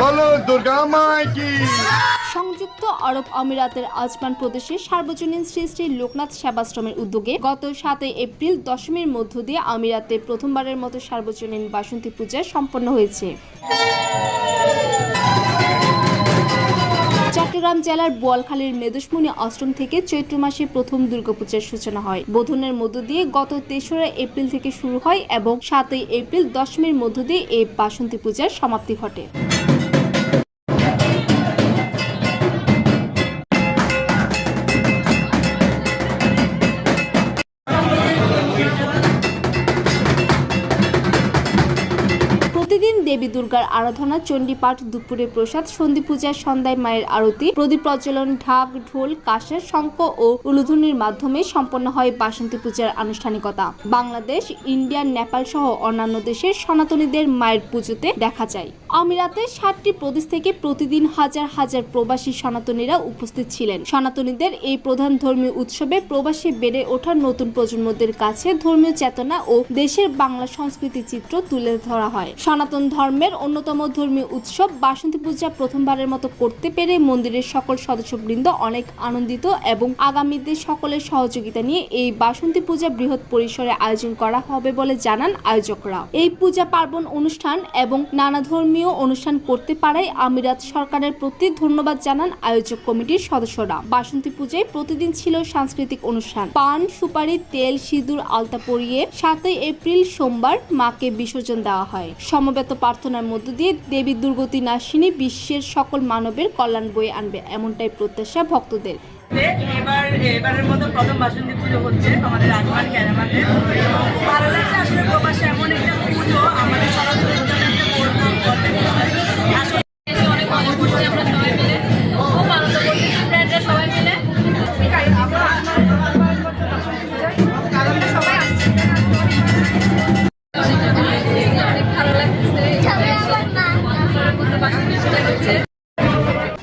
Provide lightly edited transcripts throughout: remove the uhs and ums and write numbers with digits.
বলো দুর্গা মাই কি। সংযুক্ত আরব আমিরাতের আজমান প্রদেশে সার্বজনীন শ্রী শ্রী লোকনাথ সেবাশ্রমের উদ্যোগে গত 7 এপ্রিল দশমীর মধ্য দিয়ে আমিরাতে প্রথমবারের মতো সার্বজনীন বাসন্তী পূজা সম্পন্ন হয়েছে। চট্টগ্রাম জেলার বোয়ালখালীর মেদুসমুনি আশ্রম থেকে চৈত্র মাসে প্রথম দুর্গাপূজার সূচনা হয়। বোধনের মধ্য দিয়ে গত 3রা এপ্রিল থেকে শুরু হয় এবং 7 এপ্রিল দশমীর মধ্য দিয়ে এই বাসন্তী পূজার সমাপ্তি ঘটে। প্রতিদিন দেবী দুর্গার আরাধনা, চণ্ডীপাঠ, দুপুরে প্রসাদ, সন্ধি পূজা, সন্ধ্যায় মায়ের আরতি, প্রদীপ প্রজ্বলন, ঢাক, ঢোল, কাঁসর, শঙ্খ ও উলুধ্বনির মাধ্যমে সম্পন্ন হয় বাসন্তী পূজার আনুষ্ঠানিকতা। বাংলাদেশ, ইন্ডিয়া, নেপাল সহ অন্যান্য দেশের সনাতনীদের মায়ের পুজোতে দেখা যায়। আমিরাতে 7টি প্রদেশ থেকে প্রতিদিন হাজার হাজার প্রবাসী সনাতনীরা উপস্থিত ছিলেন। সনাতনীদের এই প্রধান ধর্মীয় উৎসবে প্রবাসী বেড়ে ওঠা নতুন প্রজন্মদের কাছে ধর্মীয় চেতনা ও দেশের বাংলা সংস্কৃতি চিত্র তুলে ধরা হয়। সনাতন ধর্মের অন্যতম ধর্মীয় উৎসব বাসন্তী পূজা প্রথমবারের মতো করতে পেরে মন্দিরের সকল সদস্যবৃন্দ অনেক আনন্দিত এবং আগামীতে সকলের সহযোগিতা নিয়ে এই বাসন্তী পূজা বৃহৎ পরিসরে আয়োজন করা হবে বলে জানান আয়োজকরা। এই পূজা পার্বণ অনুষ্ঠান এবং নানা ধর্মীয় অনুষ্ঠান করতে পারায় আমিরাত সরকারের প্রতি ধন্যবাদ জানান আয়োজক কমিটির সদস্যরা। বাসন্তী পূজায় প্রতিদিন ছিল সাংস্কৃতিক অনুষ্ঠান। পান, সুপারি, তেল, সিঁদুর, আলতা পরিয়ে 7 এপ্রিল সোমবার মাকে বিসর্জন দেওয়া হয়। সমবেত প্রার্থনার মধ্য দিয়ে দেবী দুর্গতি নাশিনী বিশ্বের সকল মানবের কল্যাণ বয়ে আনবে, এমনটাই প্রত্যাশা ভক্তদের। এবারের মতো প্রথম বাসন্তী পুজো হচ্ছে আমাদের আজমান ক্যারামাতে। ভালো লাগছে আসলে প্রবাসে এমন একটা পুজো আমাদের সনাতনের জন্য একটা অনেক মজা করছি আমরা সবাই মিলে, খুব আনন্দ করছি ফ্রেন্ডরা সবাই মিলে।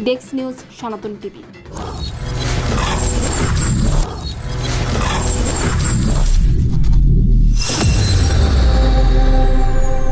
ডেস্ক নিউজ, সনাতন টিভি।